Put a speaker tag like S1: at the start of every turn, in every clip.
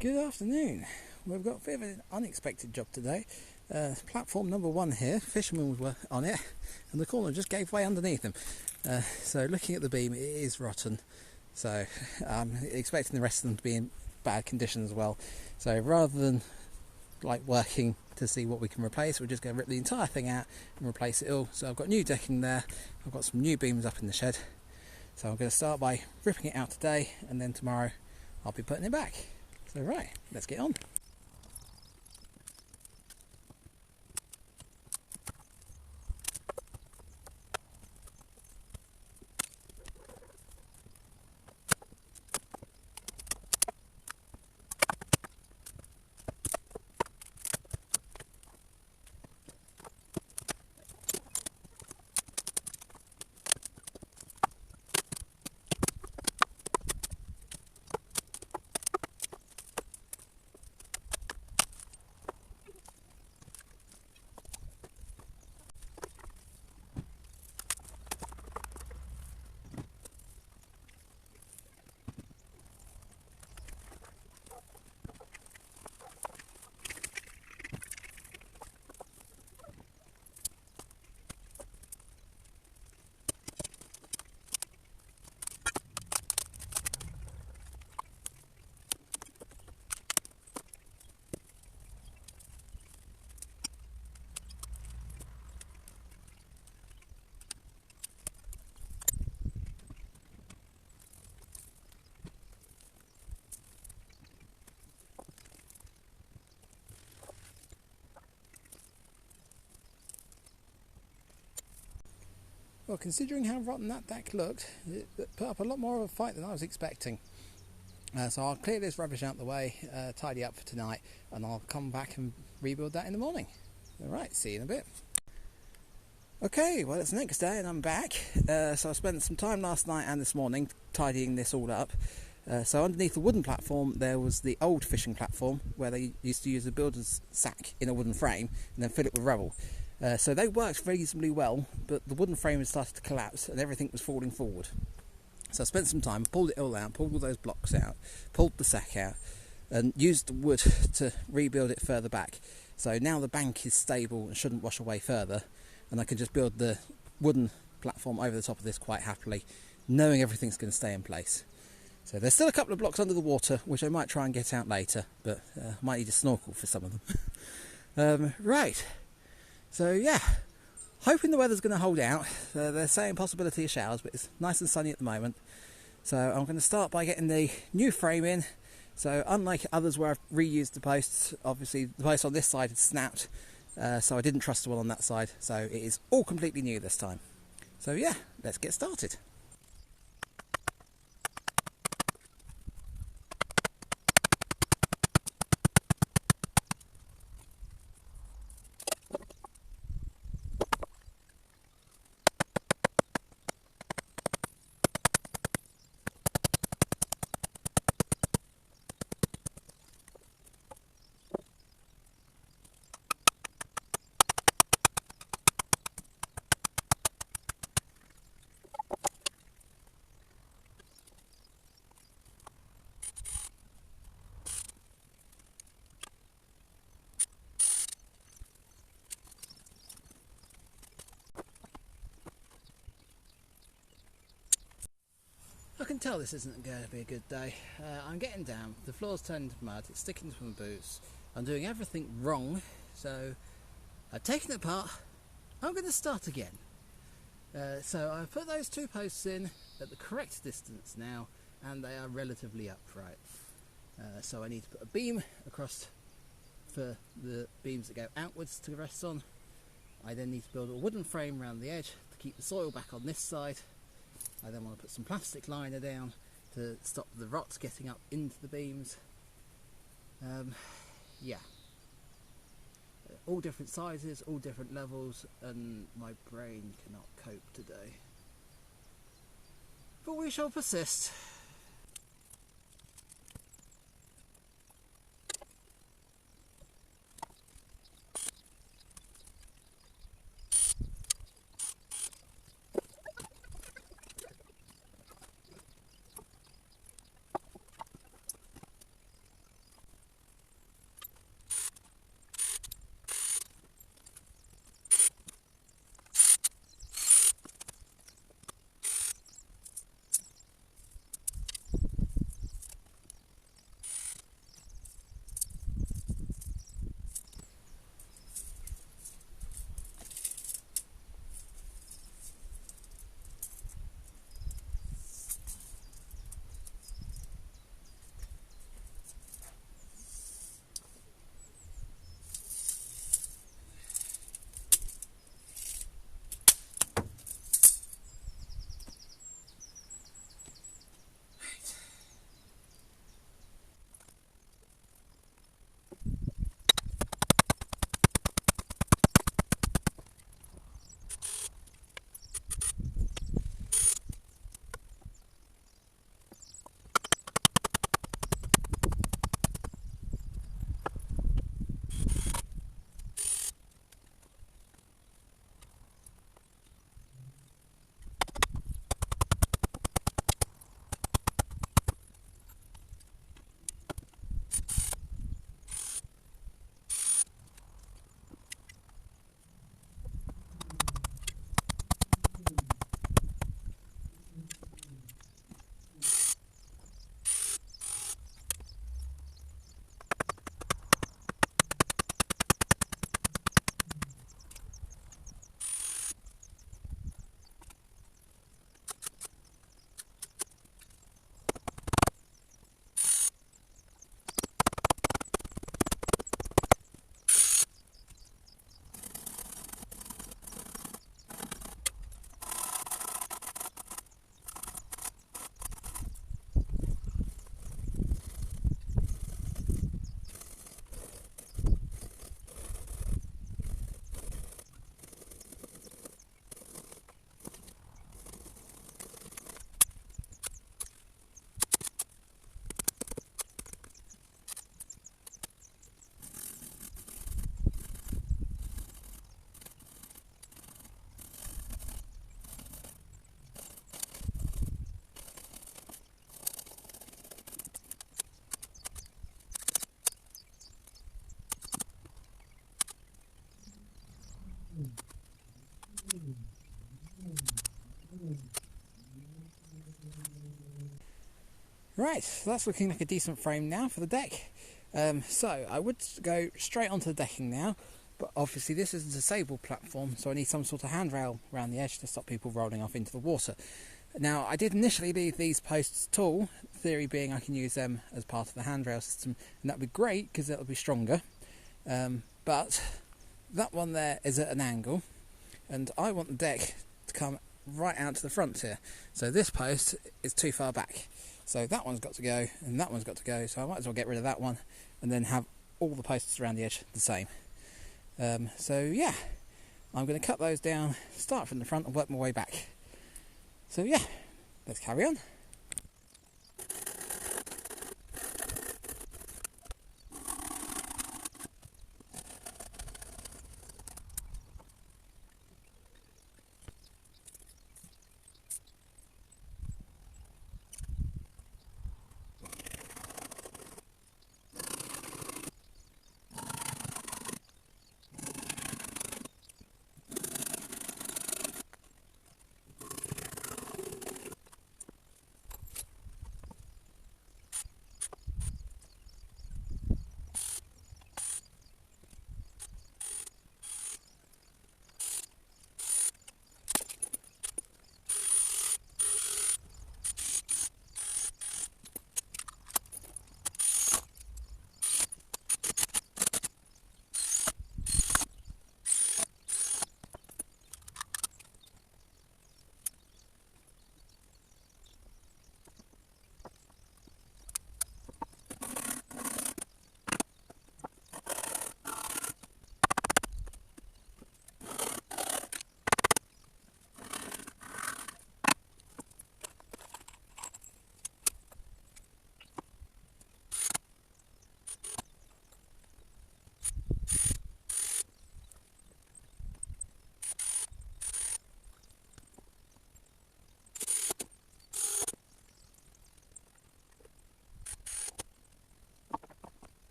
S1: Good afternoon. We've got a bit of an unexpected job today. Platform number 1 here, fishermen were on it, and the corner just gave way underneath them. So looking at the beam, it is rotten. So I'm expecting the rest of them to be in bad condition as well. So rather than working to see what we can replace, we're just going to rip the entire thing out and replace it all. So I've got new decking there, I've got some new beams up in the shed. So I'm going to start by ripping it out today, and then tomorrow I'll be putting it back. So right, let's get on. Well, considering how rotten that deck looked, it put up a lot more of a fight than I was expecting. So I'll clear this rubbish out the way, tidy up for tonight, and I'll come back and rebuild that in the morning. Alright, see you in a bit. Okay, well it's the next day and I'm back. So I spent some time last night and this morning tidying this all up. So underneath the wooden platform there was the old fishing platform where they used to use a builder's sack in a wooden frame and then fill it with rubble. So they worked reasonably well, but the wooden frame had started to collapse and everything was falling forward. So I spent some time, pulled it all out, pulled all those blocks out, pulled the sack out, and used the wood to rebuild it further back. So now the bank is stable and shouldn't wash away further, and I can just build the wooden platform over the top of this quite happily, knowing everything's going to stay in place. So there's still a couple of blocks under the water, which I might try and get out later, but might need a snorkel for some of them. Right. So yeah, hoping the weather's going to hold out. They're saying possibility of showers, but it's nice and sunny at the moment. So I'm going to start by getting the new frame in. So unlike others where I've reused the posts, obviously the post on this side had snapped, so I didn't trust the one on that side. So it is all completely new this time. So yeah, let's get started. I can tell this isn't going to be a good day. I'm getting down, the floor's turned into mud, it's sticking to my boots, I'm doing everything wrong, so I've taken it apart, I'm going to start again. So I've put those two posts in at the correct distance now, and they are relatively upright. So I need to put a beam across for the beams that go outwards to rest on. I then need to build a wooden frame around the edge to keep the soil back on this side. I then want to put some plastic liner down to stop the rots getting up into the beams. Yeah. All different sizes, all different levels, and my brain cannot cope today. But we shall persist. Right, so that's looking like a decent frame now for the deck. So I would go straight onto the decking now, but obviously this is a disabled platform, so I need some sort of handrail around the edge to stop people rolling off into the water. Now, I did initially leave these posts tall, theory being I can use them as part of the handrail system, and that would be great because it'll be stronger. But that one there is at an angle, and I want the deck to come right out to the front here. So this post is too far back. So that one's got to go, and that one's got to go, so I might as well get rid of that one, and then have all the posts around the edge the same. So yeah, I'm going to cut those down, start from the front and work my way back. So yeah, let's carry on.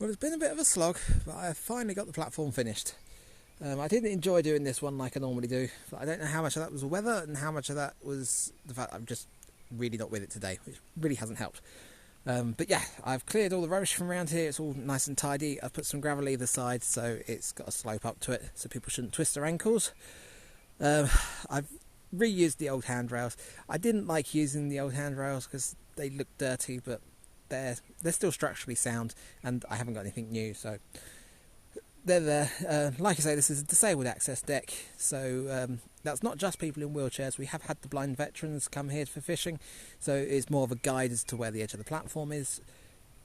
S1: Well, it's been a bit of a slog, but I finally got the platform finished. I didn't enjoy doing this one like I normally do, but I don't know how much of that was the weather and how much of that was the fact I'm just really not with it today, which really hasn't helped. But yeah, I've cleared all the rubbish from around here. It's all nice and tidy. I've put some gravel either side, so it's got a slope up to it, so people shouldn't twist their ankles. I've reused the old handrails. I didn't like using the old handrails because they look dirty, but they're still structurally sound, and I haven't got anything new, so they're there. Like I say, this is a disabled access deck, so that's not just people in wheelchairs. We have had the blind veterans come here for fishing, so it's more of a guide as to where the edge of the platform is,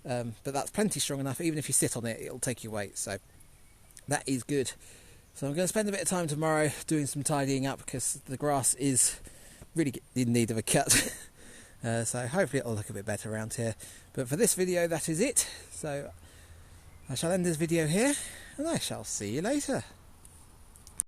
S1: but that's plenty strong enough. Even if you sit on it, it'll take your weight, so that is good. So I'm going to spend a bit of time tomorrow doing some tidying up because the grass is really in need of a cut. So hopefully it'll look a bit better around here. But for this video, that is it. So I shall end this video here, and I shall see you later.